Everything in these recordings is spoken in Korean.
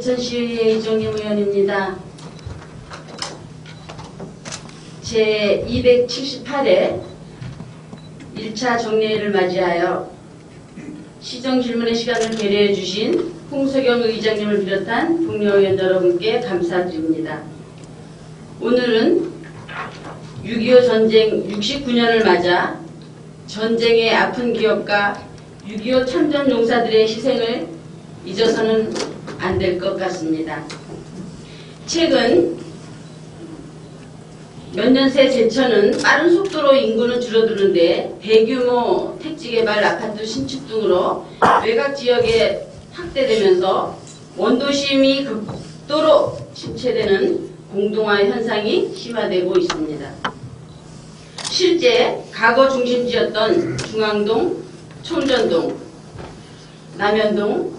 제천시의회 이정임 의원입니다. 제278회 1차 정례회를 맞이하여 시정질문의 시간을 배려해 주신 홍석영 의장님을 비롯한 동료 의원 여러분께 감사드립니다. 오늘은 6.25 전쟁 69년을 맞아 전쟁의 아픈 기억과 6.25 참전 용사들의 희생을 잊어서는 안 될 것 같습니다. 최근 몇 년 새 제천은 빠른 속도로 인구는 줄어드는데 대규모 택지개발 아파트 신축 등으로 외곽 지역에 확대되면서 원도심이 극도로 침체되는 공동화 현상이 심화되고 있습니다. 실제 과거 중심지였던 중앙동, 청전동, 남현동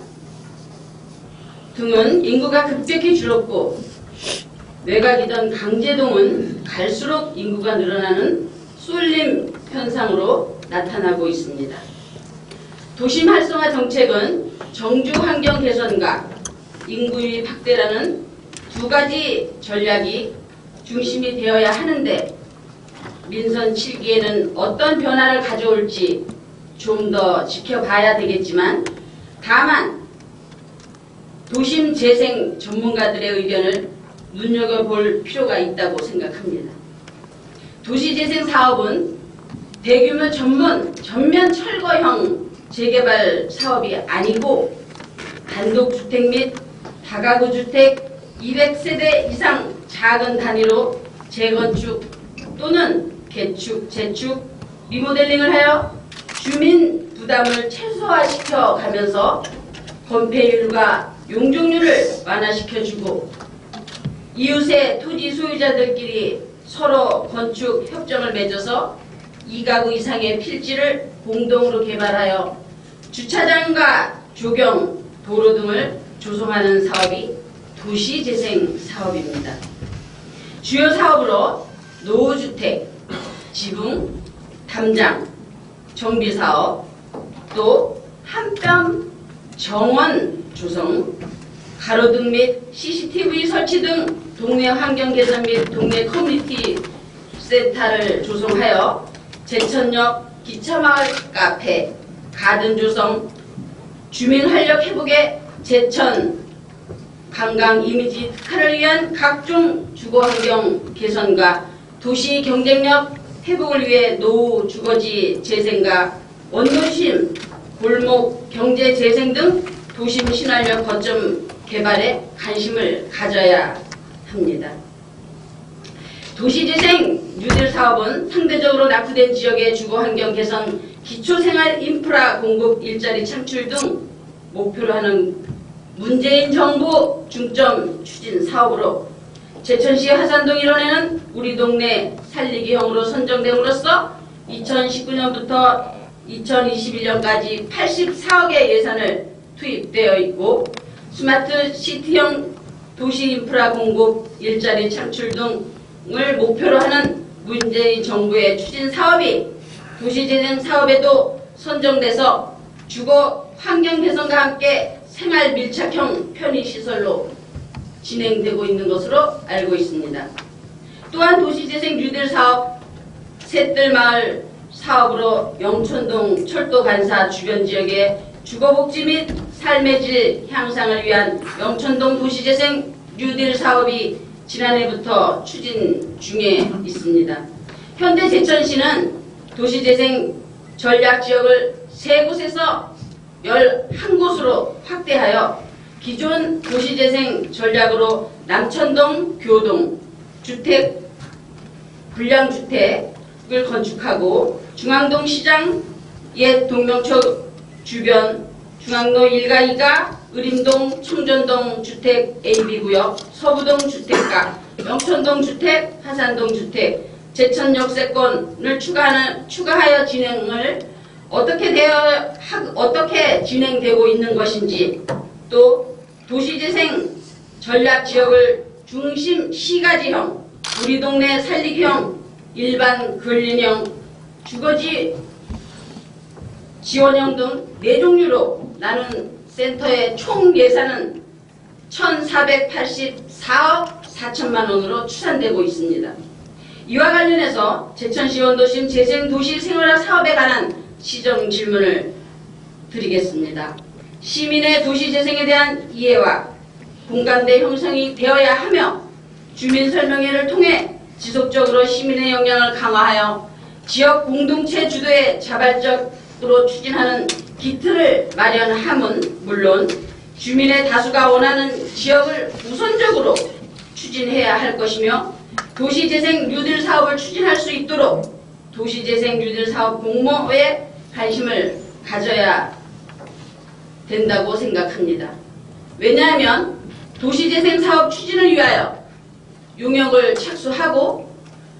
등은 인구가 급격히 줄었고 외곽이던 강제동은 갈수록 인구가 늘어나는 쏠림 현상으로 나타나고 있습니다. 도심 활성화 정책은 정주 환경 개선과 인구 유입 확대라는 두 가지 전략이 중심이 되어야 하는데 민선 7기에는 어떤 변화를 가져올지 좀 더 지켜봐야 되겠지만 다만 도심 재생 전문가들의 의견을 눈여겨볼 필요가 있다고 생각합니다. 도시재생 사업은 대규모 전면 철거형 재개발 사업이 아니고 단독주택 및 다가구 주택 200세대 이상 작은 단위로 재건축 또는 개축, 재축, 리모델링을 하여 주민 부담을 최소화시켜 가면서 건폐율과 용적률을 완화시켜주고 이웃의 토지 소유자들끼리 서로 건축 협정을 맺어서 2가구 이상의 필지를 공동으로 개발하여 주차장과 조경, 도로 등을 조성하는 사업이 도시재생 사업입니다. 주요 사업으로 노후주택, 지붕, 담장, 정비사업, 또 한뼘 정원 조성, 가로등 및 CCTV 설치 등 동네 환경 개선 및 동네 커뮤니티 센터를 조성하여 제천역 기차마을 카페, 가든 조성, 주민 활력 회복에 제천 관광 이미지 특화를 위한 각종 주거 환경 개선과 도시 경쟁력 회복을 위해 노후 주거지 재생과 원도심, 골목 경제 재생 등 도심 신활력 거점 개발에 관심을 가져야 합니다. 도시재생 뉴딜 사업은 상대적으로 낙후된 지역의 주거환경 개선, 기초생활 인프라 공급, 일자리 창출 등 목표로 하는 문재인 정부 중점 추진 사업으로 제천시 화산동 일원에는 우리 동네 살리기형으로 선정됨으로써 2019년부터 2021년까지 84억의 예산을 투입되어 있고 스마트 시티형 도시 인프라 공급, 일자리 창출 등을 목표로 하는 문재인 정부의 추진 사업이 도시재생 사업에도 선정돼서 주거 환경 개선과 함께 생활 밀착형 편의시설로 진행되고 있는 것으로 알고 있습니다. 또한 도시재생 뉴딜 사업, 셋들마을 사업으로 영천동 철도 간사 주변 지역의 주거복지 및 삶의 질 향상을 위한 영천동 도시재생 뉴딜 사업이 지난해부터 추진 중에 있습니다. 현재 제천시는 도시재생 전략지역을 3곳에서 11곳으로 확대하여 기존 도시재생 전략으로 남천동, 교동, 주택, 불량주택을 건축하고 중앙동 시장 옛 동명초 주변 중앙로 1가 2가 의림동, 청전동 주택 AB구역, 서부동 주택가, 영천동 주택, 화산동 주택, 제천 역세권을 추가하여 진행을 어떻게 진행되고 있는 것인지 또 도시재생 전략지역을 중심 시가지형, 우리 동네 살리기형, 일반 근린형, 주거지 지원형 등 4종류로 나눈 센터의 총 예산은 1484억 4천만 원으로 추산되고 있습니다. 이와 관련해서 제천시 원도심 재생도시 생활화 사업에 관한 시정 질문을 드리겠습니다. 시민의 도시 재생에 대한 이해와 공감대 형성이 되어야 하며 주민 설명회를 통해 지속적으로 시민의 역량을 강화하여 지역 공동체 주도의 자발적으로 추진하는 기틀을 마련함은 물론 주민의 다수가 원하는 지역을 우선적으로 추진해야 할 것이며 도시재생 뉴딜 사업을 추진할 수 있도록 도시재생 뉴딜 사업 공모에 관심을 가져야 된다고 생각합니다. 왜냐하면 도시재생 사업 추진을 위하여 용역을 착수하고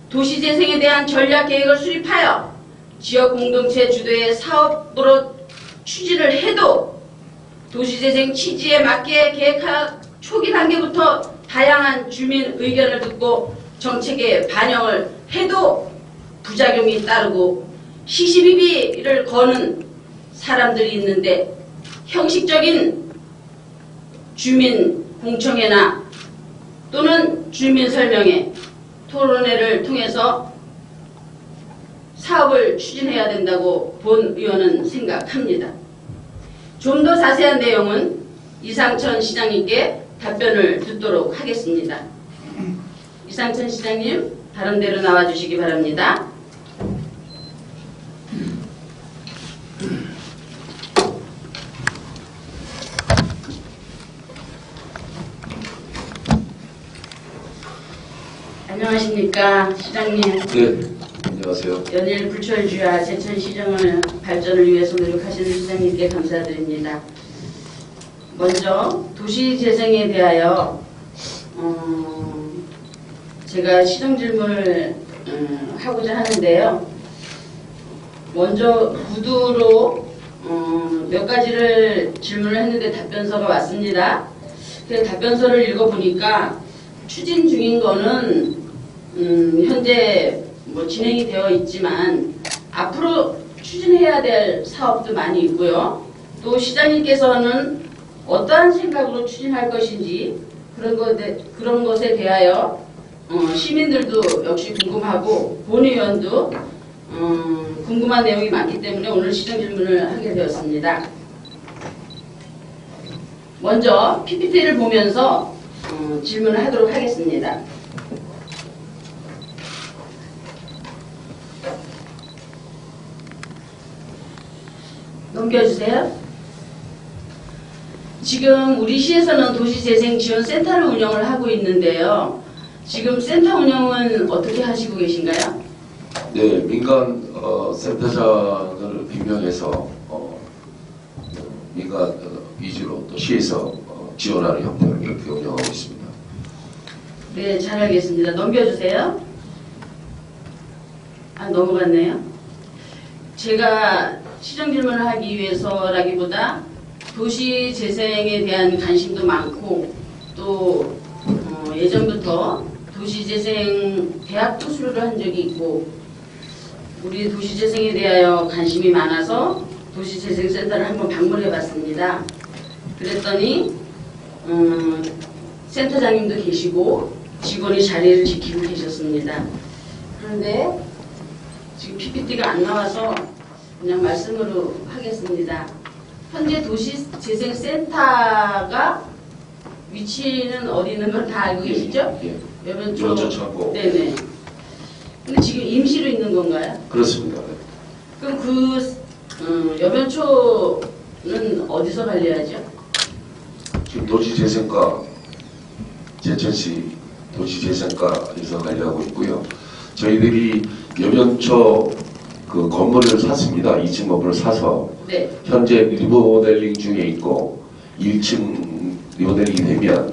도시재생에 대한 전략 계획을 수립하여 지역 공동체 주도의 사업으로 추진을 해도 도시재생 취지에 맞게 계획할 초기 단계부터 다양한 주민 의견을 듣고 정책에 반영을 해도 부작용이 따르고 시시비비를 거는 사람들이 있는데 형식적인 주민 공청회나 또는 주민 설명회, 토론회를 통해서 사업을 추진해야 된다고 본 의원은 생각합니다. 좀 더 자세한 내용은 이상천 시장님께 답변을 듣도록 하겠습니다. 이상천 시장님, 다른 데로 나와주시기 바랍니다. 안녕하십니까, 시장님. 네, 안녕하세요. 연일 불철주야 제천시정을 발전을 위해서 노력하시는 시장님께 감사드립니다. 먼저 도시재생에 대하여 제가 시정 질문을 하고자 하는데요. 먼저 구두로 몇 가지를 질문을 했는데 답변서가 왔습니다. 그 답변서를 읽어보니까 추진 중인 거는 현재 뭐 진행이 되어 있지만 앞으로 추진해야 될 사업도 많이 있고요. 또 시장님께서는 어떠한 생각으로 추진할 것인지 그런 것에 대하여 시민들도 역시 궁금하고 본 의원도 궁금한 내용이 많기 때문에 오늘 시정 질문을 하게 되었습니다. 먼저 PPT를 보면서 질문을 하도록 하겠습니다. 넘겨주세요. 지금 우리 시에서는 도시재생지원센터를 운영을 하고 있는데요. 지금 센터 운영은 어떻게 하시고 계신가요? 네, 민간 센터장을 임명해서 민간 위주로 또 시에서 지원하는 형태로 이렇게 운영하고 있습니다. 네, 잘 알겠습니다. 넘겨주세요. 넘어갔네요. 제가 시정 질문을 하기 위해서라기보다 도시재생에 대한 관심도 많고 또 예전부터 도시재생 대학도 수료를 한 적이 있고 우리 도시재생에 대하여 관심이 많아서 도시재생센터를 한번 방문해 봤습니다. 그랬더니 센터장님도 계시고 직원이 자리를 지키고 계셨습니다. 그런데 지금 PPT가 안 나와서 그냥 말씀으로 하겠습니다. 현재 도시재생센터가 위치는 어디 있는 걸 다 알고 계시죠? 예. 여변초 창고. 네네. 근데 지금 임시로 있는 건가요? 그렇습니다. 그럼 그 여변초는 어디서 관리하죠? 지금 도시재생과 제천시 도시재생과에서 관리하고 있고요. 저희들이 여변초 그 건물을 샀습니다. 2층 건물을 사서 네. 현재 리모델링 중에 있고 1층 리모델링이 되면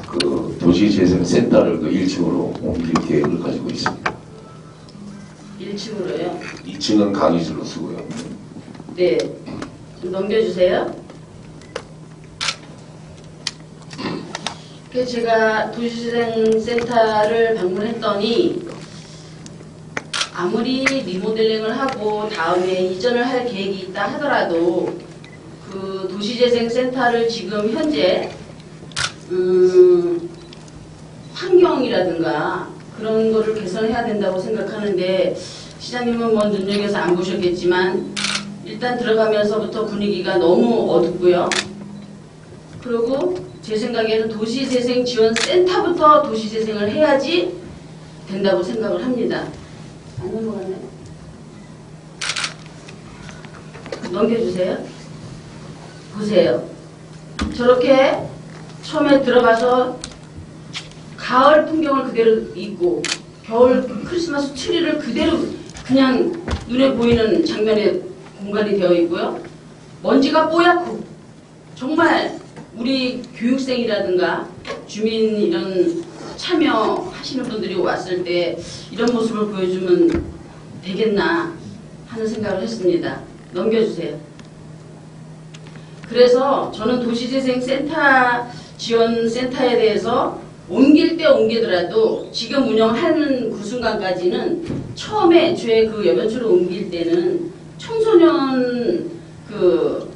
그 도시재생센터를 그 1층으로 옮길 계획을 가지고 있습니다. 1층으로요? 2층은 강의실로 쓰고요. 네. 좀 넘겨주세요. 그래서 제가 도시재생센터를 방문했더니 아무리 리모델링을 하고 다음에 이전을 할 계획이 있다 하더라도 그 도시재생센터를 지금 현재 환경이라든가 그런 거를 개선해야 된다고 생각하는데 시장님은 뭐 눈여겨서 안 보셨겠지만 일단 들어가면서부터 분위기가 너무 어둡고요. 그리고 제 생각에는 도시재생지원센터부터 도시재생을 해야지 된다고 생각을 합니다. 안 넘어갔나요? 넘겨주세요. 보세요. 저렇게 처음에 들어가서 가을 풍경을 그대로 있고 겨울 크리스마스 트리를 그대로 그냥 눈에 보이는 장면의 공간이 되어 있고요. 먼지가 뽀얗고 정말 우리 교육생이라든가 주민 이런 참여하시는 분들이 왔을 때 이런 모습을 보여주면 되겠나 하는 생각을 했습니다. 넘겨주세요. 그래서 저는 도시재생센터 지원센터에 대해서 옮길 때 옮기더라도 지금 운영하는 그 순간까지는 처음에 애초에 그 여변초를 옮길 때는 청소년 그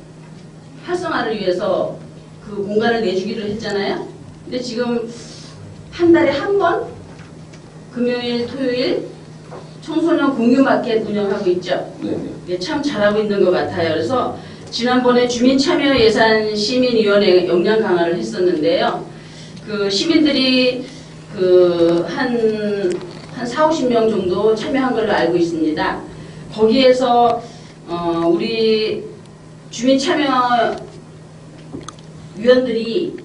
활성화를 위해서 그 공간을 내주기로 했잖아요. 근데 지금 한 달에 한 번 금요일, 토요일 청소년 공유마켓 운영하고 있죠. 네, 참 잘하고 있는 것 같아요. 그래서 지난번에 주민참여예산 시민위원회 역량 강화를 했었는데요. 그 시민들이 그 한 40-50명 정도 참여한 걸로 알고 있습니다. 거기에서 우리 주민참여위원들이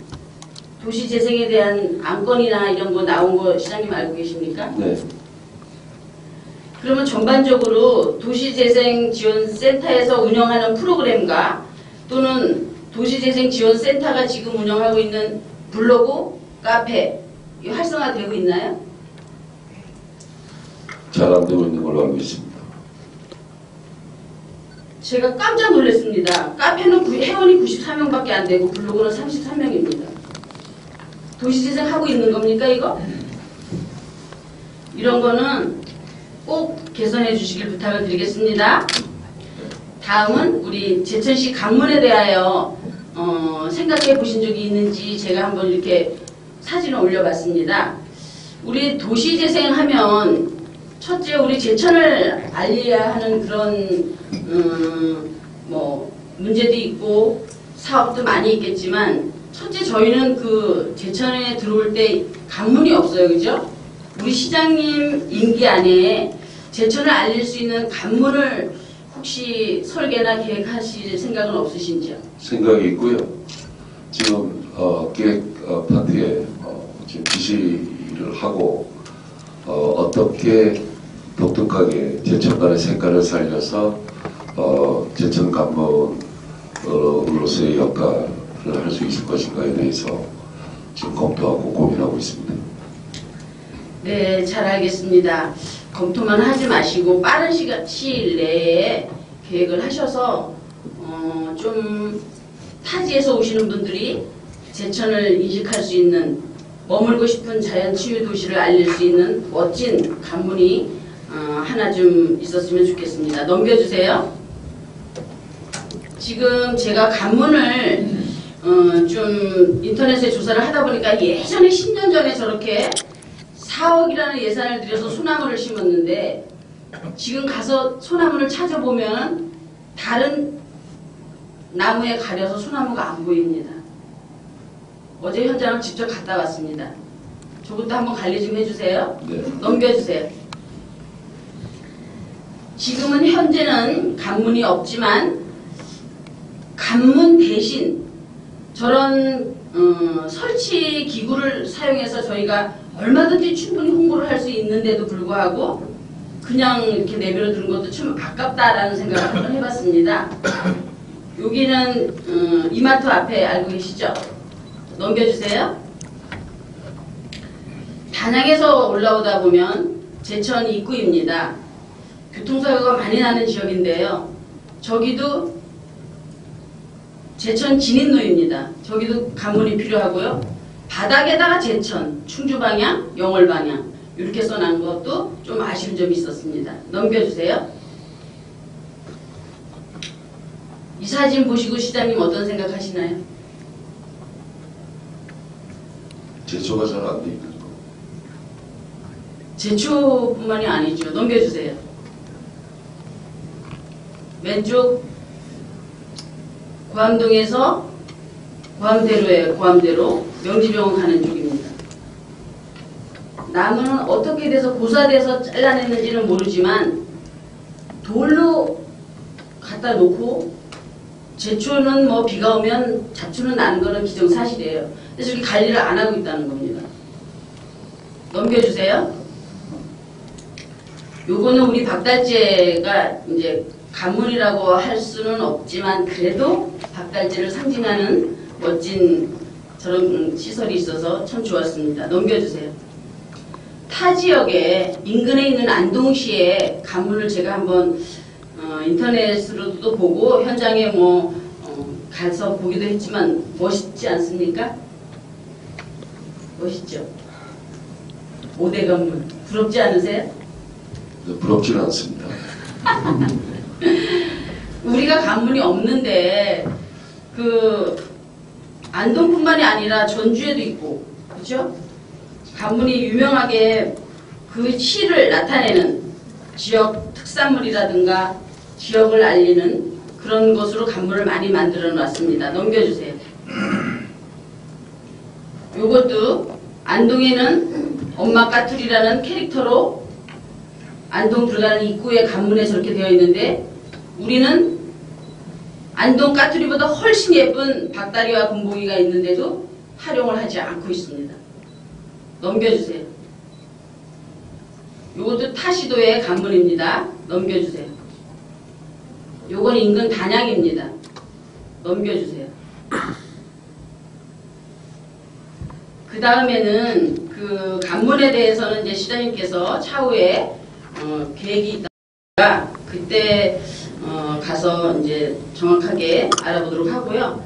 도시재생에 대한 안건이나 이런 거 나온 거 시장님 알고 계십니까? 네. 그러면 전반적으로 도시재생지원센터에서 운영하는 프로그램과 또는 도시재생지원센터가 지금 운영하고 있는 블로그, 카페 이 활성화되고 있나요? 잘 안 되고 있는 걸로 알고 있습니다. 제가 깜짝 놀랐습니다. 카페는 회원이 94명밖에 안 되고 블로그는 33명입니다. 도시재생 하고 있는 겁니까 이거? 이런 거는 꼭 개선해 주시길 부탁을 드리겠습니다. 다음은 우리 제천시 강문에 대하여 생각해 보신 적이 있는지 제가 한번 이렇게 사진을 올려봤습니다. 우리 도시재생하면 첫째 우리 제천을 알려야 하는 그런 뭐 문제도 있고 사업도 많이 있겠지만 첫째 저희는 그 제천에 들어올 때 간문이 없어요. 그죠? 우리 시장님 임기 안에 제천을 알릴 수 있는 간문을 혹시 설계나 계획하실 생각은 없으신지요? 생각이 있고요. 지금 계획 파트에 지금 지시를 하고 어떻게 독특하게 제천간의 색깔을 살려서 제천 간문으로서의 역할을 할 수 있을 것인가에 대해서 지금 검토하고 고민하고 있습니다. 네, 잘 알겠습니다. 검토만 하지 마시고 빠른 시일 내에 계획을 하셔서 좀 타지에서 오시는 분들이 제천을 이식할 수 있는 머물고 싶은 자연치유 도시를 알릴 수 있는 멋진 간문이 하나 좀 있었으면 좋겠습니다. 넘겨주세요. 지금 제가 간문을 좀 인터넷에 조사를 하다 보니까 예전에 10년 전에 저렇게 4억이라는 예산을 들여서 소나무를 심었는데 지금 가서 소나무를 찾아보면 다른 나무에 가려서 소나무가 안 보입니다. 어제 현장을 직접 갔다 왔습니다. 저것도 한번 관리 좀 해주세요. 네. 넘겨주세요. 지금은 현재는 간문이 없지만 간문 대신 저런 설치 기구를 사용해서 저희가 얼마든지 충분히 홍보를 할 수 있는데도 불구하고 그냥 이렇게 내버려 두는 것도 좀 아깝다라는 생각을 한번 해봤습니다. 여기는 이마트 앞에 알고 계시죠? 넘겨주세요. 단양에서 올라오다 보면 제천 입구입니다. 교통사고가 많이 나는 지역인데요. 저기도 제천 진입로입니다. 저기도 간문이 필요하고요. 바닥에다가 제천, 충주 방향, 영월 방향 이렇게 써놓은 것도 좀 아쉬운 점이 있었습니다. 넘겨주세요. 이 사진 보시고 시장님 어떤 생각하시나요? 제초가 잘 안 돼 있는 거. 제초뿐만이 아니죠. 넘겨주세요. 왼쪽 고암동에서 고암대로에 고암대로 명지병원 가는 쪽입니다. 나무는 어떻게 돼서 고사돼서 잘라냈는지는 모르지만 돌로 갖다 놓고 제초는 뭐 비가 오면 잡초는 나는 거는 기정사실이에요. 그래서 이렇게 관리를 안 하고 있다는 겁니다. 넘겨주세요. 요거는 우리 박달재가 이제 가문이라고 할 수는 없지만 그래도 박달재를 상징하는 멋진 저런 시설이 있어서 참 좋았습니다. 넘겨주세요. 타 지역에 인근에 있는 안동시의 가문을 제가 한번 인터넷으로도 보고 현장에 가서 보기도 했지만 멋있지 않습니까? 멋있죠? 5대 건물 부럽지 않으세요? 부럽지는 않습니다. 우리가 가문이 없는데 그 안동뿐만이 아니라 전주에도 있고 그렇죠? 가문이 유명하게 그 시를 나타내는 지역 특산물이라든가 지역을 알리는 그런 것으로 가문을 많이 만들어 놨습니다. 넘겨주세요. 요것도 안동에는 엄마 까투리라는 캐릭터로 안동 들어가는 입구에 간문에 저렇게 되어 있는데 우리는 안동 까투리보다 훨씬 예쁜 박다리와 금봉이가 있는데도 활용을 하지 않고 있습니다. 넘겨주세요. 요것도 타시도의 간문입니다. 넘겨주세요. 요건 인근 단양입니다. 넘겨주세요. 그 다음에는 그 간문에 대해서는 이제 시장님께서 차후에 계획이 있다가 그때 가서 이제 정확하게 알아보도록 하고요.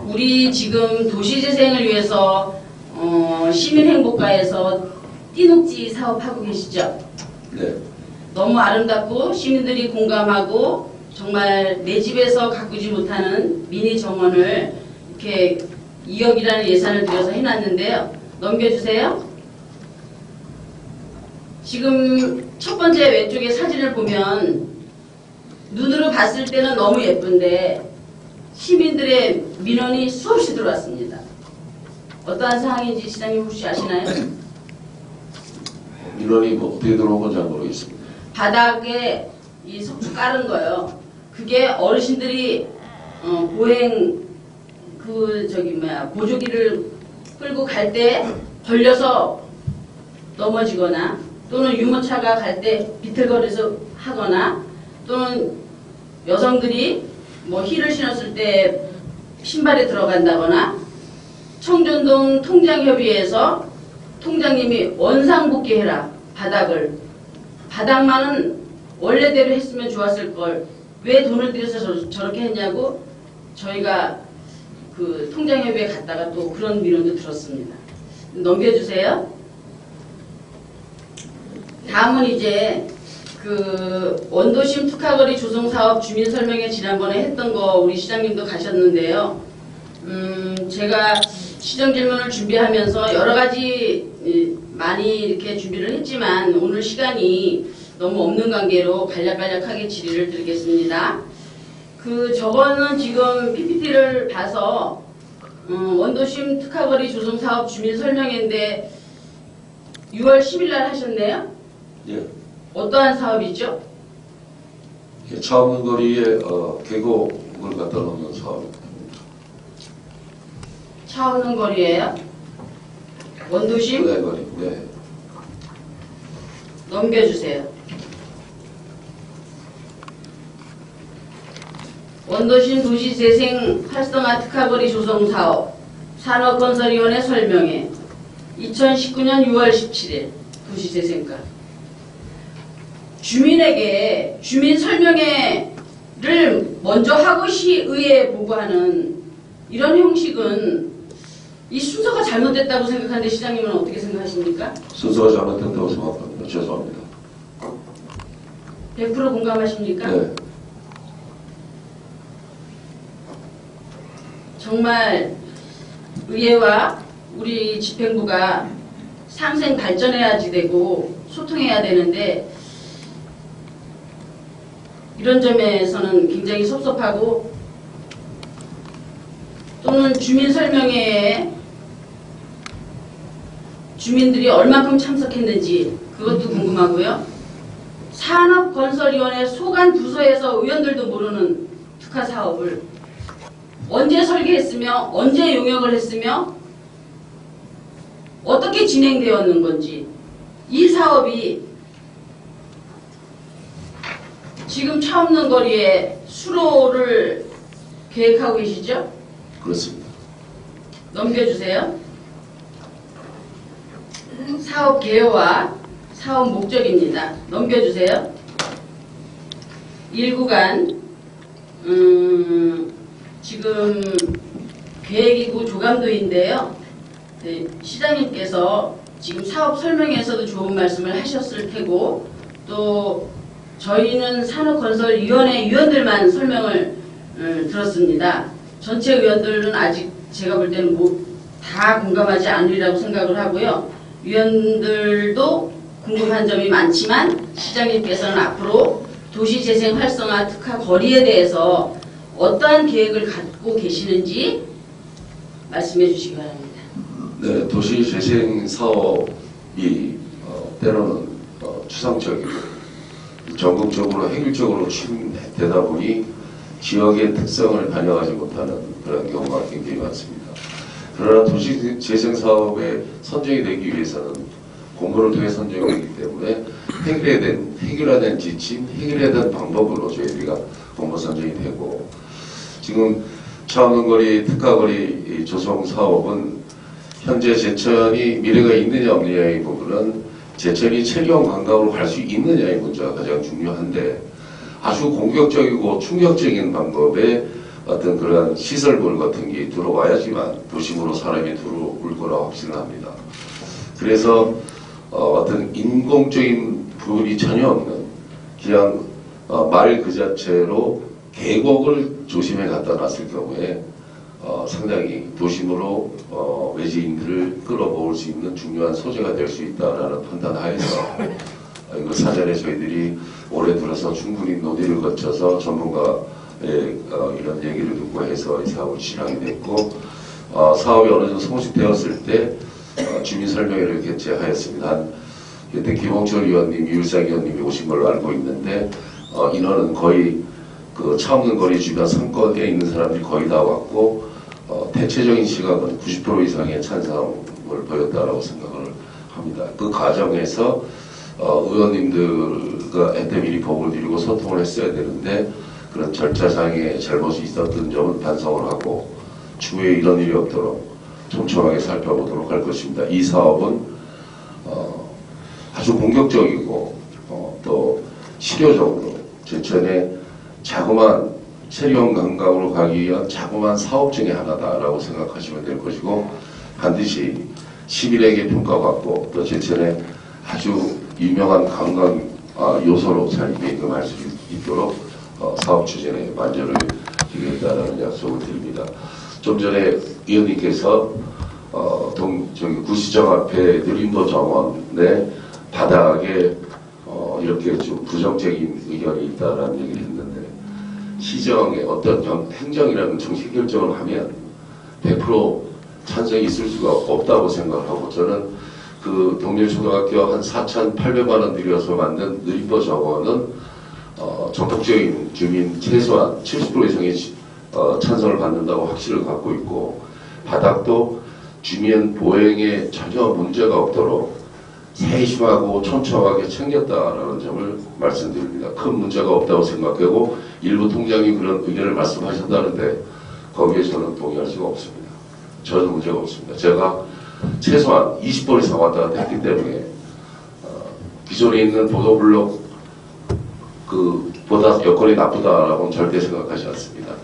우리 지금 도시재생을 위해서 시민행복가에서 띠녹지 사업하고 계시죠? 네. 너무 아름답고 시민들이 공감하고 정말 내 집에서 가꾸지 못하는 미니 정원을 이렇게 2억이라는 예산을 들여서 해놨는데요. 넘겨주세요. 지금 첫 번째 왼쪽에 사진을 보면 눈으로 봤을 때는 너무 예쁜데 시민들의 민원이 수없이 들어왔습니다. 어떠한 상황인지 시장님 혹시 아시나요? 민원이 어떻게 들어온 건지 잘 모르겠습니다. 바닥에 이 석주 깔은 거요. 그게 어르신들이 보행 보조기를 끌고 갈 때 걸려서 넘어지거나 또는 유모차가 갈 때 비틀거려서 하거나 또는 여성들이 힐을 신었을 때 신발에 들어간다거나 청전동 통장협의회에서 통장님이 원상복귀해라 바닥을 바닥만은 원래대로 했으면 좋았을 걸 왜 돈을 들여서 저렇게 했냐고 저희가 그 통장협의회 갔다가 또 그런 민원도 들었습니다. 넘겨주세요. 다음은 이제 그 원도심 특화거리 조성사업 주민설명회 지난번에 했던 거 우리 시장님도 가셨는데요. 제가 시정질문을 준비하면서 여러 가지 많이 이렇게 준비를 했지만 오늘 시간이 너무 없는 관계로 간략간략하게 질의를 드리겠습니다. 저거는 지금 PPT를 봐서 원도심 특화거리 조성사업 주민설명회인데 6월 10일 날 하셨네요? 예. 어떠한 사업이죠? 차 없는 거리에 계곡을 갖다 놓는 사업입니다. 차 없는 거리예요? 원도심? 네, 거리. 네. 넘겨주세요. 원도심 도시재생 활성화 특화거리 조성사업 산업건설위원회 설명회 2019년 6월 17일 도시재생과 주민에게 주민 설명회를 먼저 하고 시의회에 보고하는 이런 형식은 이 순서가 잘못됐다고 생각하는데 시장님은 어떻게 생각하십니까? 순서가 잘못된다고 생각합니다. 죄송합니다. 100% 공감하십니까? 네. 정말 의회와 우리 집행부가 상생 발전해야지 되고 소통해야 되는데 이런 점에서는 굉장히 섭섭하고 또는 주민 설명회에 주민들이 얼만큼 참석했는지 그것도 궁금하고요. 산업건설위원회 소관 부서에서 의원들도 모르는 특화 사업을 언제 설계했으며 언제 용역을 했으며 어떻게 진행되었는 건지 이 사업이 지금 차 없는 거리에 수로를 계획하고 계시죠? 그렇습니다. 넘겨주세요. 사업 개요와 사업 목적입니다. 넘겨주세요. 1구간 지금 계획이고 조감도인데요. 네, 시장님께서 지금 사업 설명에서도 좋은 말씀을 하셨을 테고 또 저희는 산업건설위원회 위원들만 설명을 들었습니다. 전체 의원들은 아직 제가 볼 때는 다 공감하지 않으리라고 생각을 하고요. 위원들도 궁금한 점이 많지만 시장님께서는 앞으로 도시재생 활성화 특화 거리에 대해서 어떠한 계획을 갖고 계시는지 말씀해 주시기 바랍니다. 네, 도시재생 사업이 때로는 추상적이고 전국적으로 획일적으로 추진되다 보니 지역의 특성을 반영하지 못하는 그런 경우가 굉장히 많습니다. 그러나 도시재생 사업에 선정이 되기 위해서는 공모를 통해 선정이 되기 때문에 해결화된 지침, 해결화된 방법으로 저희들이가 공모 선정이 되고 지금 차 없는 거리, 특화거리 조성 사업은 현재 제천이 미래가 있느냐 없느냐의 부분은 제천이 체류형 관광으로 갈 수 있느냐의 문제가 가장 중요한데 아주 공격적이고 충격적인 방법의 어떤 그러한 시설물 같은 게 들어와야지만 도심으로 사람이 들어올 거라고 확신을 합니다. 그래서 어떤 인공적인 부분이 전혀 없는 그냥 말 그 자체로 계곡을 조심해 갖다 놨을 경우에 상당히 도심으로 외지인들을 끌어모을 수 있는 중요한 소재가 될 수 있다라는 판단하에서 이거 사전에 저희들이 올해 들어서 충분히 논의를 거쳐서 전문가의 이런 얘기를 듣고 해서 이 사업을 실행이 됐고 사업이 어느 정도 성숙되었을 때 주민 설명회를 개최하였습니다. 그때 김홍철 의원님, 이율상 의원님이 오신 걸로 알고 있는데 인원은 거의 그 차 없는 거리 주변 상권에 있는 사람들이 거의 다 왔고 대체적인 시각은 90% 이상의 찬성을 보였다라고 생각을 합니다. 그 과정에서 의원님들한테 미리 보고를 드리고 소통을 했어야 되는데 그런 절차상의 잘못이 있었던 점은 반성을 하고 추후에 이런 일이 없도록 촘촘하게 살펴보도록 할 것입니다. 이 사업은 아주 공격적이고 또 실효적으로 제천의 자그마한 체류형 관광으로 가기 위한 자그마한 사업 중에 하나다라고 생각하시면 될 것이고 반드시 시민에게 평가받고 또 제천의 아주 유명한 관광 요소로 자리매김할 수 있도록 사업 추진에 만전을 기하겠다라는 약속을 드립니다. 좀 전에 의원님께서 저기 구시정 앞에 느림도 정원의 바닥에 이렇게 좀 부정적인 의견이 있다라는 얘기를 했는데 시정의 어떤 행정이라는 정식 결정을 하면 100% 찬성이 있을 수가 없다고 생각을 하고 저는 그 동일초등학교 한 4,800만 원 들여서 만든 느림도 정원은 전폭적인 주민 최소한 70% 이상의 찬성을 받는다고 확신을 갖고 있고 바닥도 주민 보행에 전혀 문제가 없도록 세심하고 촘촘하게 챙겼다라는 점을 말씀드립니다. 큰 문제가 없다고 생각하고 일부 통장이 그런 의견을 말씀하셨다는데 거기에 저는 동의할 수가 없습니다. 저는 문제가 없습니다. 제가 최소한 20번 이상 왔다 갔다 했기 때문에 기존에 있는 보도블록 보다 여건이 나쁘다라고는 절대 생각하지 않습니다.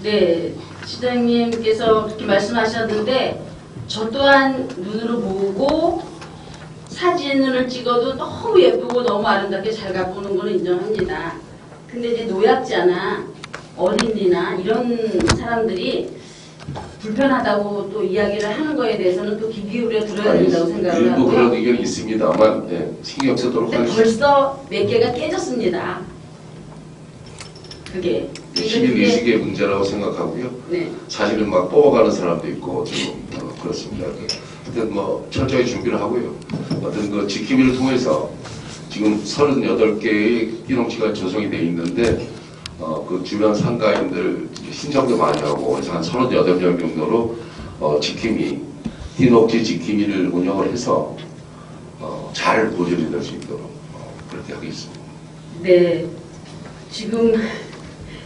네, 시장님께서 그렇게 말씀하셨는데 저 또한 눈으로 보고 사진을 찍어도 너무 예쁘고 너무 아름답게 잘 갖고 오는 거는 인정합니다. 근데 이제 노약자나 어린이나 이런 사람들이 불편하다고 또 이야기를 하는 거에 대해서는 또 귀 기울여 들어야 된다고 생각을 일부 하고요. 그런 의견이 있습니다만 신경 쓰도록 근데 하겠습니다. 벌써 몇 개가 깨졌습니다. 그게. 21, 20의 문제라고 생각하고요. 네. 사실은 막 뽑아가는 사람도 있고 좀 그렇습니다. 하여튼 뭐 철저히 준비를 하고요. 어떤 그 지킴이를 통해서 지금 38개의 띠농지가 조성이 돼 있는데 그 주변 상가인들 신청도 많이 하고 그래서 한 38명 정도로 지킴이 띠녹지 지킴이를 운영을 해서 잘 보존이 될 수 있도록 그렇게 하겠습니다. 네. 지금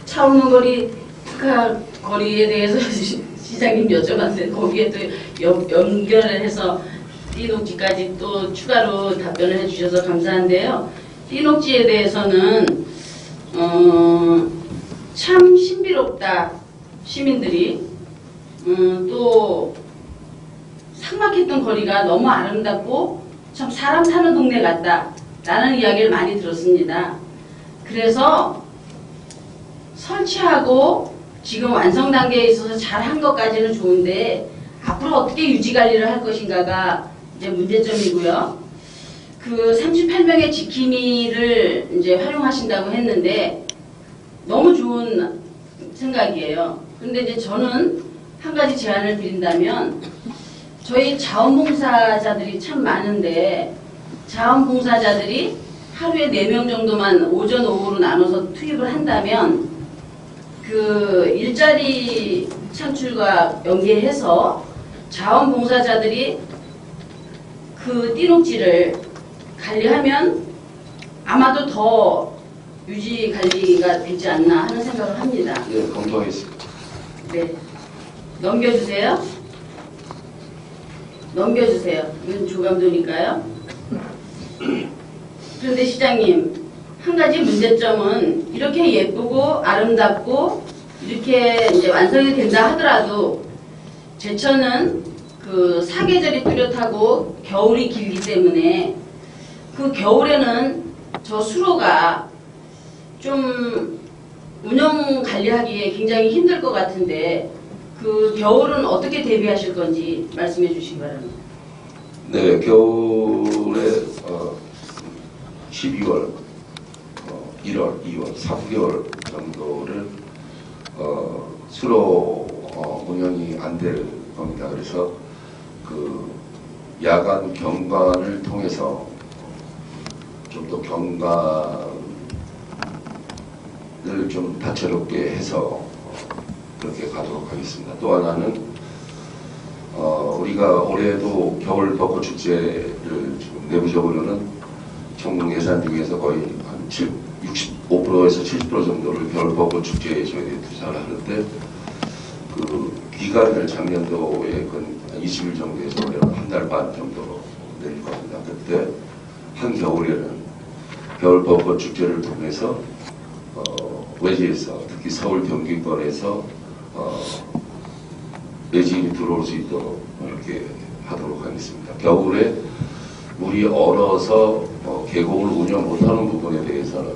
차 없는 거리 특화 거리에 대해서 시장님 여쭤봤는데 거기에 또 연결을 해서 띠녹지까지 또 추가로 답변을 해주셔서 감사한데요. 띠녹지에 대해서는 참 신비롭다. 시민들이 또 삭막했던 거리가 너무 아름답고 참 사람 사는 동네 같다 라는 이야기를 많이 들었습니다. 그래서 설치하고 지금 완성 단계에 있어서 잘한 것까지는 좋은데 앞으로 어떻게 유지 관리를 할 것인가가 이제 문제점이고요. 그 38명의 지킴이를 이제 활용하신다고 했는데 너무 좋은 생각이에요. 그런데 이제 저는 한 가지 제안을 드린다면 저희 자원봉사자들이 참 많은데 자원봉사자들이 하루에 4명 정도만 오전 오후로 나눠서 투입을 한다면 그 일자리 창출과 연계해서 자원봉사자들이 그 띠녹지를 관리하면 아마도 더 유지 관리가 되지 않나 하는 생각을 합니다. 네, 검토하겠습니다. 네. 넘겨주세요. 넘겨주세요. 이건 조감도니까요. 그런데 시장님, 한 가지 문제점은 이렇게 예쁘고 아름답고 이렇게 이제 완성이 된다 하더라도 제천은 그 사계절이 뚜렷하고 겨울이 길기 때문에 그 겨울에는 저 수로가 좀 운영 관리하기에 굉장히 힘들 것 같은데 그 겨울은 어떻게 대비하실 건지 말씀해 주시기 바랍니다. 네, 겨울에 12월, 1월, 2월, 3개월 정도를 수로 운영이 안 될 겁니다. 그래서 그 야간 경관을 통해서 좀 더 경관을 좀 다채롭게 해서 그렇게 가도록 하겠습니다. 또 하나는 우리가 올해도 겨울 벚꽃 축제를 지금 내부적으로는 정부 예산 중에서 거의 한 65%에서 70% 정도를 겨울 벚꽃 축제에 저희들이 투자를 하는데 그 기간을 작년도에 한 20일 정도에서 올해는 한 달 반 정도로 내릴 겁니다. 그때 한겨울에는 겨울 벚꽃 축제를 통해서 외지에서 특히 서울 경기권에서 외지인이 들어올 수 있도록 이렇게 하도록 하겠습니다. 겨울에 물이 얼어서 계곡을 운영 못하는 부분에 대해서는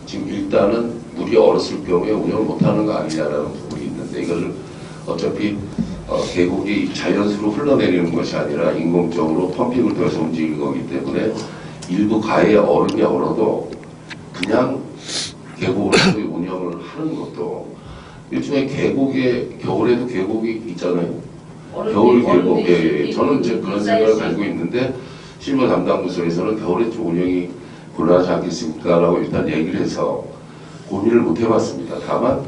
지금 일단은 물이 얼었을 경우에 운영을 못하는 거 아니냐라는 부분이 있는데 이것을 어차피 계곡이 자연수로 흘러내리는 것이 아니라 인공적으로 펌핑을 통해서 움직이는 거기 때문에 일부 가해에 얼음이 얼어도 그냥 계곡을 운영을 하는 것도 일종의 계곡에 겨울에도 계곡이 있잖아요. 겨울 계곡. 예, 저는 이제 그런 생각을 가지고 있는데 실무 담당 부서에서는 겨울에 좀 운영이 곤란하지 않겠습니까라고 일단 얘기를 해서 고민을 못 해봤습니다. 다만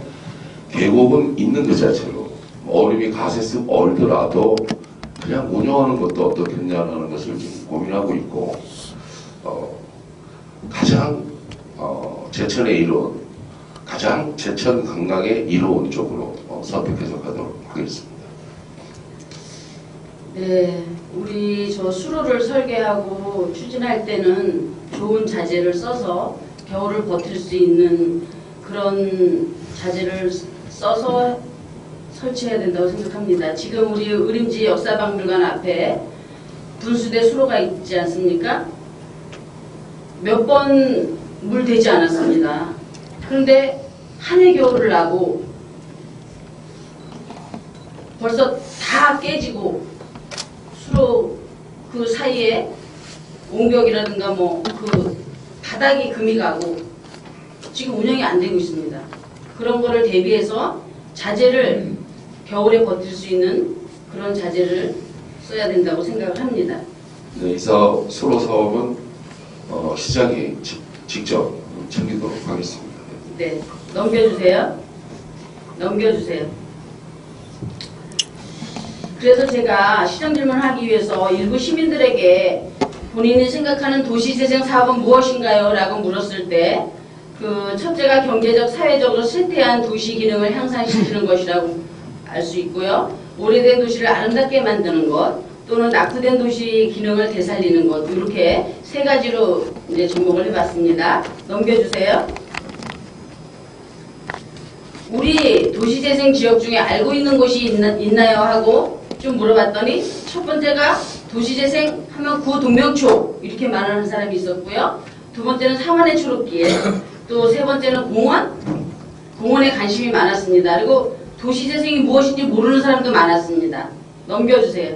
계곡은 있는 그 자체로 얼음이 가세스 얼더라도 그냥 운영하는 것도 어떻겠냐라는 것을 지금 고민하고 있고 가장 제천의 이로운 가장 제천 관광의 이로운 쪽으로 선택해서 가도록 하겠습니다. 네, 우리 저 수로를 설계하고 추진할 때는 좋은 자재를 써서 겨울을 버틸 수 있는 그런 자재를 써서 설치해야 된다고 생각합니다. 지금 우리 의림지 역사박물관 앞에 분수대 수로가 있지 않습니까? 몇 번 물 되지 않았습니다. 그런데 한해 겨울을 나고 벌써 다 깨지고 서로 그 사이에 공격이라든가 뭐 그 바닥이 금이 가고 지금 운영이 안 되고 있습니다. 그런 거를 대비해서 자재를 겨울에 버틸 수 있는 그런 자재를 써야 된다고 생각을 합니다. 네, 이 사업, 수로 사업은 시장이 직접 챙기도록 하겠습니다. 네, 넘겨주세요. 넘겨주세요. 그래서 제가 시정 질문을 하기 위해서 일부 시민들에게 본인이 생각하는 도시재생 사업은 무엇인가요? 라고 물었을 때 그 첫째가 경제적, 사회적으로 쇠퇴한 도시 기능을 향상시키는 것이라고 알 수 있고요. 오래된 도시를 아름답게 만드는 것, 또는 낙후된 도시 기능을 되살리는 것, 이렇게 세 가지로 이제 접목을 해봤습니다. 넘겨주세요. 우리 도시재생 지역 중에 알고 있는 곳이 있나요? 하고 좀 물어봤더니 첫 번째가 도시재생 하면 구동명초 이렇게 말하는 사람이 있었고요. 두 번째는 상완의 초록길, 또 세 번째는 공원에 관심이 많았습니다. 그리고 도시재생이 무엇인지 모르는 사람도 많았습니다. 넘겨주세요.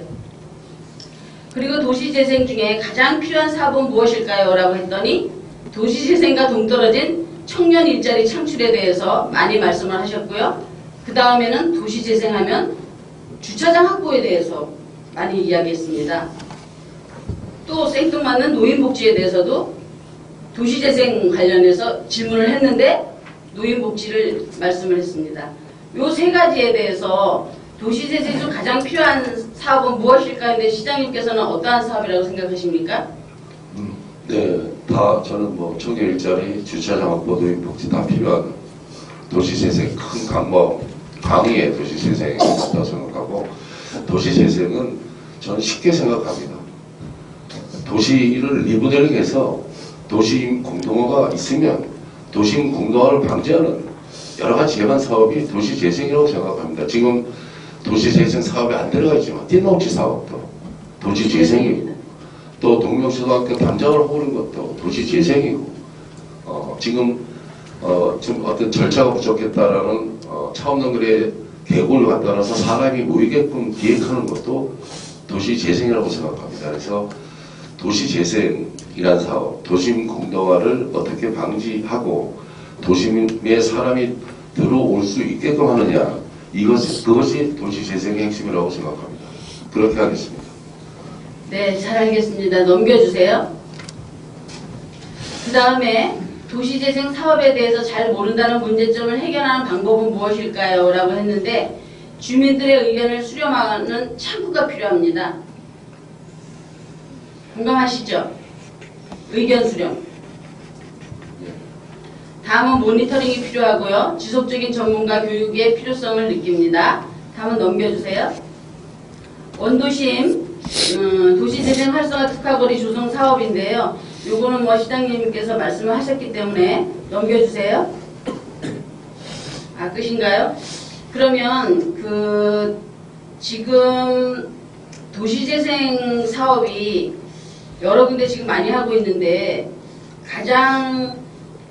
그리고 도시재생 중에 가장 필요한 사업은 무엇일까요? 라고 했더니 도시재생과 동떨어진 청년 일자리 창출에 대해서 많이 말씀을 하셨고요. 그 다음에는 도시재생하면 주차장 확보에 대해서 많이 이야기했습니다. 또 생뚱맞는 노인복지에 대해서도 도시재생 관련해서 질문을 했는데 노인복지를 말씀을 했습니다. 요 세 가지에 대해서 도시재생 중 가장 필요한 사업은 무엇일까 했는데 시장님께서는 어떠한 사업이라고 생각하십니까? 네, 다 저는 뭐 청년 일자리, 주차장 확보, 노인복지 다 필요한 도시재생 큰 강의의 도시재생이 있다고 생각하고 도시재생은 저는 쉽게 생각합니다. 도시를 리모델링해서 도시임 공동화가 있으면 도시임 공동화를 방지하는 여러 가지 개발 사업이 도시재생이라고 생각합니다. 지금 도시재생 사업에 안 들어가 있지만 띠노치 사업도 도시재생이고 또 동명초등학교 담장을 호는 것도 도시재생이고 지금 좀 어떤 절차가 부족했다라는 차 없는 글에 계곡을 갖다놔서 사람이 모이게끔 기획하는 것도 도시재생이라고 생각합니다. 그래서 도시재생이란 사업, 도심 공동화를 어떻게 방지하고 도심에 사람이 들어올 수 있게끔 하느냐, 그것이 도시재생의 핵심이라고 생각합니다. 그렇게 하겠습니다. 네, 잘 알겠습니다. 넘겨주세요. 그 다음에 도시재생 사업에 대해서 잘 모른다는 문제점을 해결하는 방법은 무엇일까요? 라고 했는데 주민들의 의견을 수렴하는 창구가 필요합니다. 공감하시죠? 의견 수렴. 다음은 모니터링이 필요하고요. 지속적인 전문가 교육의 필요성을 느낍니다. 다음은 넘겨주세요. 원도심 도시재생 활성화 특화거리 조성 사업인데요. 요거는 뭐 시장님께서 말씀을 하셨기 때문에 넘겨주세요. 아, 끝인가요? 그러면 지금 도시재생 사업이 여러 군데 지금 많이 하고 있는데 가장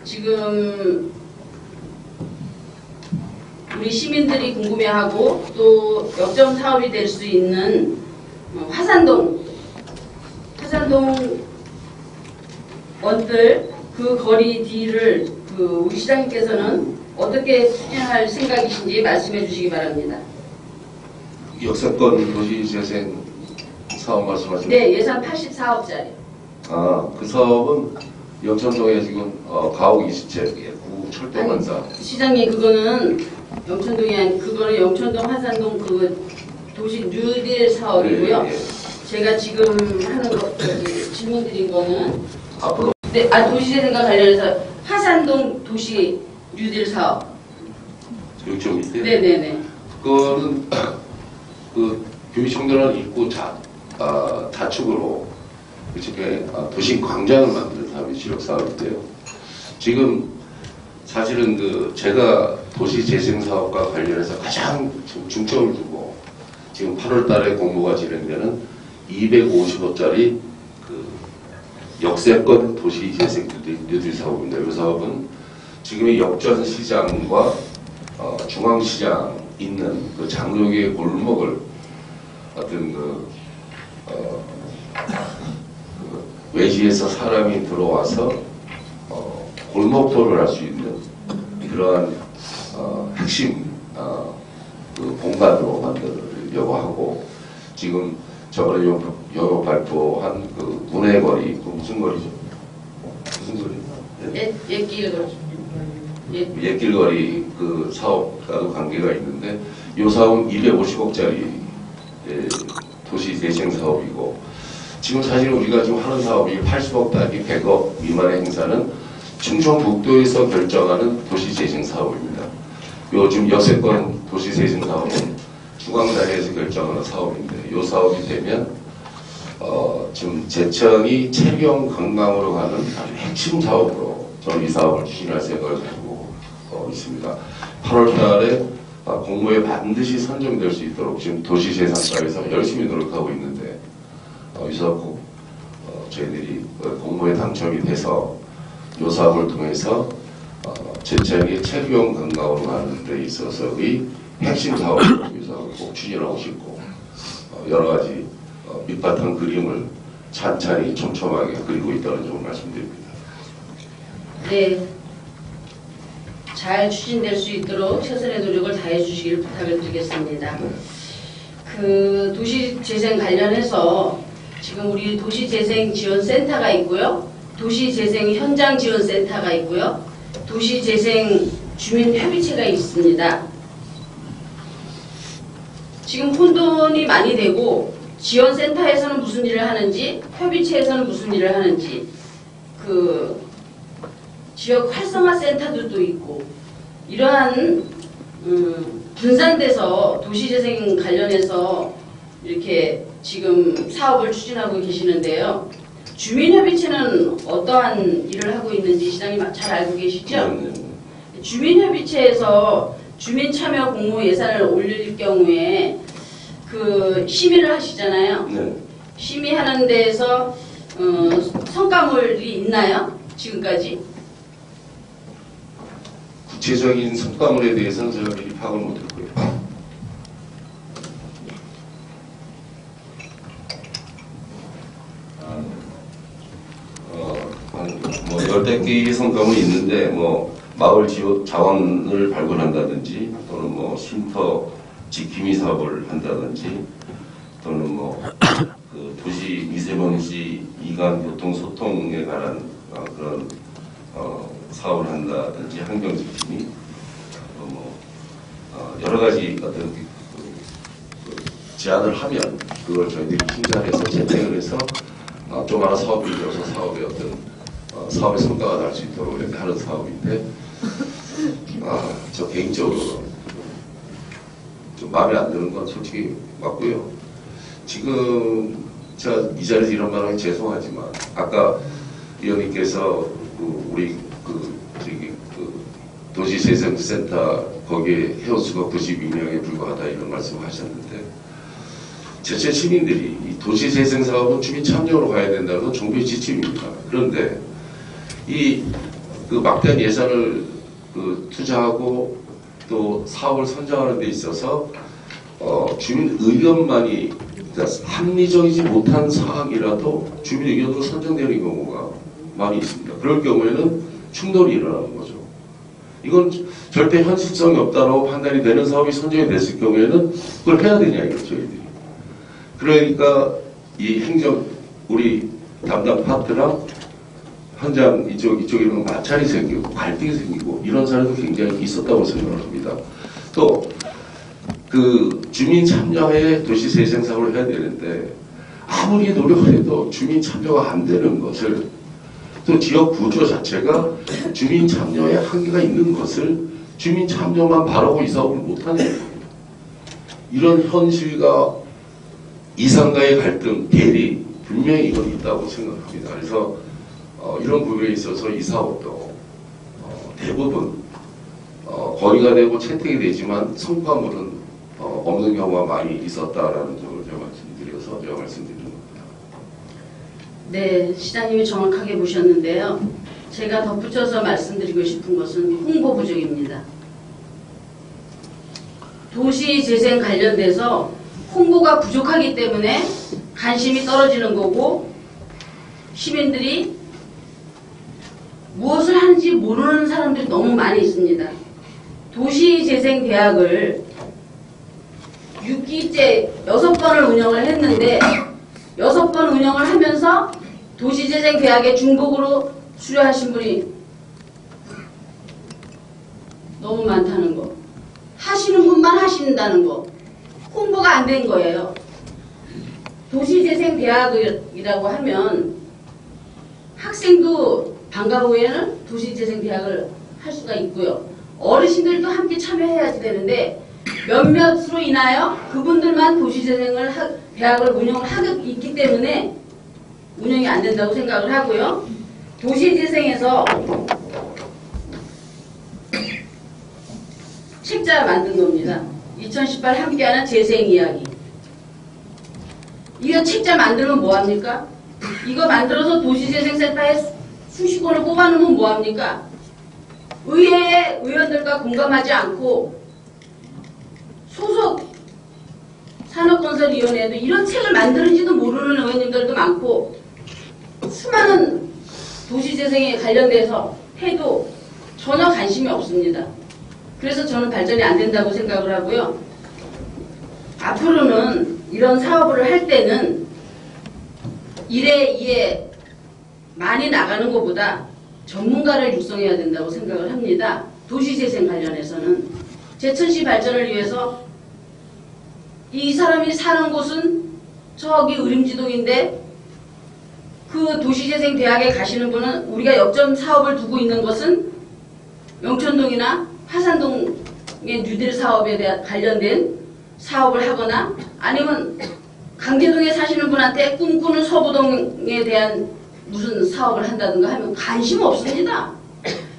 지금 우리 시민들이 궁금해하고 또 역점 사업이 될 수 있는 화산동 원뜰 그 거리 뒤를 우리 시장님께서는 어떻게 추진할 생각이신지 말씀해 주시기 바랍니다. 역세권 도시재생 사업 말씀하시죠? 네, 예산 84억짜리. 그 사업은 영천동에 지금 가옥 27개, 철도만사. 시장님, 그거는 영천동이 아니, 그거는 영천동 화산동 도시 뉴딜 사업이고요. 네, 네. 제가 지금 하는 거, 질문 드린 거는 앞으로 네, 도시재생과 관련해서 화산동 도시 뉴딜 사업. 요청 있대요. 네네네. 그거는 교육청들은 입구 좌측으로 그쪽에 도심 광장을 만드는 사업이 지역 사업인데요. 지금 사실은 제가 도시재생 사업과 관련해서 가장 중점을 두고 지금 8월 달에 공모가 진행되는 250억짜리 역세권 도시재생 뉴딜 사업입니다. 이 사업은 지금의 역전시장과 중앙시장 있는 그 장로교의 골목을 어떤 외지에서 사람이 들어와서 골목토를 할 수 있는 그러한 핵심 그 공간으로 만들려고 하고, 지금 저번에 영업 발표한 그 문해 거리, 그 무슨 거리죠? 무슨 거리? 옛길 거리. 옛길거리 그 사업과도 관계가 있는데, 이 사업은 250억짜리 도시 재생 사업이고, 지금 사실 우리가 지금 하는 사업이 80억 단위 100억 미만의 행사는 충청북도에서 결정하는 도시 재생 사업입니다. 요 지금 여세권 도시 재생 사업은 중앙단위에서 결정하는 사업인데, 이 사업이 되면 지금 제천이 체경 관광으로 가는 아주 핵심 사업으로 저는 이 사업을 추진할 생각을 가지고 있습니다. 8월 달에 공모에 반드시 선정될 수 있도록 지금 도시재생사에서 열심히 노력하고 있는데, 이 사업 꼭 저희들이 공모에 당첨이 돼서 이 사업을 통해서 제천이 체경 관광으로 가는 데 있어서의 핵심 사업을 이 사업을 꼭 추진하고 싶고, 여러 가지 밑바탕 그림을 찬찬히 촘촘하게 그리고 있다는 점을 말씀드립니다. 네, 잘 추진될 수 있도록 최선의 노력을 다해 주시길 부탁을 드리겠습니다. 그 도시재생 관련해서 지금 우리 도시재생지원센터가 있고요, 도시재생 현장지원센터가 있고요, 도시재생 주민협의체가 있습니다. 지금 혼돈이 많이 되고, 지원센터에서는 무슨 일을 하는지, 협의체에서는 무슨 일을 하는지, 그 지역 활성화 센터들도 있고, 이러한 분산돼서 도시재생 관련해서 이렇게 지금 사업을 추진하고 계시는데요. 주민협의체는 어떠한 일을 하고 있는지 시장님 잘 알고 계시죠? 주민협의체에서 주민참여 공모 예산을 올릴 경우에 그 심의를 하시잖아요. 네. 심의하는 데에서 성과물이 있나요? 지금까지? 구체적인 성과물에 대해서는 제가 미리 파악을 못했고요. 뭐 10개의 성과물이 있는데, 뭐 마을 지역 자원을 발굴한다든지, 또는 뭐 쉼터 지킴이 사업을 한다든지, 또는 뭐 그 도시 미세먼지 이관 교통 소통에 관한 그런 사업을 한다든지, 환경 지킴이, 뭐 여러 가지 어떤 제안을 하면 그걸 저희들이 심사해서 채택을 해서 좀 하나 사업을 이어서 사업의 어떤 사업의 성과가 날 수 있도록 이렇게 하는 사업인데, 저 개인적으로 좀 마음에 안 드는 건 솔직히 맞고요. 지금 제가 이 자리에서 이런 말 하기 죄송하지만, 아까 위원님께서 우리 도시재생센터 거기에 회원수가 92명에 불과하다 이런 말씀을 하셨는데, 제천 시민들이 이 도시재생 사업은 주민 참여로 가야 된다는 건 정부의 지침입니다. 그런데 그 막대한 예산을 투자하고 또 사업을 선정하는 데 있어서 주민 의견만이, 그러니까 합리적이지 못한 사항이라도 주민 의견으로 선정되는 경우가 많이 있습니다. 그럴 경우에는 충돌이 일어나는 거죠. 이건 절대 현실성이 없다고 판단이 되는 사업이 선정이 됐을 경우에는 그걸 해야 되냐 이거죠, 저희들이. 그러니까 이 우리 담당 파트랑 현장 이쪽에는 마찰이 생기고 갈등이 생기고 이런 사례도 굉장히 있었다고 생각을 합니다. 또 그 주민 참여에 도시 재생 사업을 해야 되는데, 아무리 노력을 해도 주민 참여가 안 되는 것을, 또 지역 구조 자체가 주민 참여에 한계가 있는 것을 주민 참여만 바라고 이 사업을 못하는 거예요. 이런 현실과 이상가의 갈등, 대리, 분명히 이건 있다고 생각합니다. 그래서 이런 부분에 있어서 이 사업도 대부분 건의가 되고 채택이 되지만 성과물은 없는 경우가 많이 있었다라는 점을 제가 말씀드려서 제가 말씀드리는 겁니다. 네, 시장님이 정확하게 보셨는데요. 제가 덧붙여서 말씀드리고 싶은 것은 홍보 부족입니다. 도시재생 관련돼서 홍보가 부족하기 때문에 관심이 떨어지는 거고 시민들이 무엇을 하는지 모르는 사람들이 너무 많이 있습니다. 도시재생대학을 6기째 6번을 운영을 했는데 6번 운영을 하면서 도시재생대학에 중복으로 수료하신 분이 너무 많다는 거. 하시는 분만 하신다는 거. 홍보가 안 된 거예요. 도시재생대학이라고 하면 학생도 방과 후에는 도시재생대학을 할 수가 있고요. 어르신들도 함께 참여해야지 되는데 몇몇으로 인하여 그분들만 도시재생대학을 운영을 하고 있기 때문에 운영이 안 된다고 생각을 하고요. 도시재생에서 책자 만든 겁니다. 2018 함께하는 재생 이야기. 이거 책자 만들면 뭐합니까? 이거 만들어서 도시재생센터에 수십 권을 뽑아놓으면 뭐합니까? 의회의 의원들과 공감하지 않고 소속 산업건설위원회에도 이런 책을 만드는지도 모르는 의원님들도 많고 수많은 도시재생에 관련돼서 해도 전혀 관심이 없습니다. 그래서 저는 발전이 안 된다고 생각을 하고요. 앞으로는 이런 사업을 할 때는 1회, 2회 많이 나가는 것보다 전문가를 육성해야 된다고 생각을 합니다. 도시재생 관련해서는. 제천시 발전을 위해서 이 사람이 사는 곳은 저기 의림지동인데 그 도시재생대학에 가시는 분은 우리가 역점 사업을 두고 있는 것은 영천동이나 화산동의 뉴딜 사업에 대한 관련된 사업을 하거나 아니면 강제동에 사시는 분한테 꿈꾸는 서부동에 대한 무슨 사업을 한다든가 하면 관심 없습니다.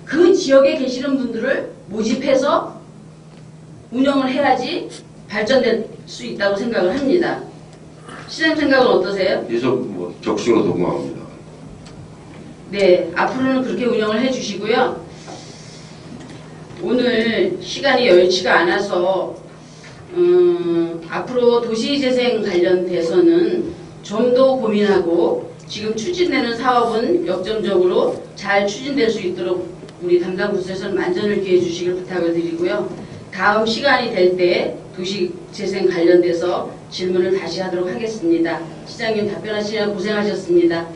그 지역에 계시는 분들을 모집해서 운영을 해야지 발전될 수 있다고 생각을 합니다. 시장님 생각은 어떠세요? 예전 적시로 동감합니다. 네, 앞으로는 그렇게 운영을 해주시고요. 오늘 시간이 여의치가 않아서 앞으로 도시재생 관련돼서는 좀 더 고민하고 지금 추진되는 사업은 역점적으로 잘 추진될 수 있도록 우리 담당 부서에서는 만전을 기해 주시길 부탁을 드리고요. 다음 시간이 될 때 도시재생 관련돼서 질문을 다시 하도록 하겠습니다. 시장님 답변하시느라 고생하셨습니다.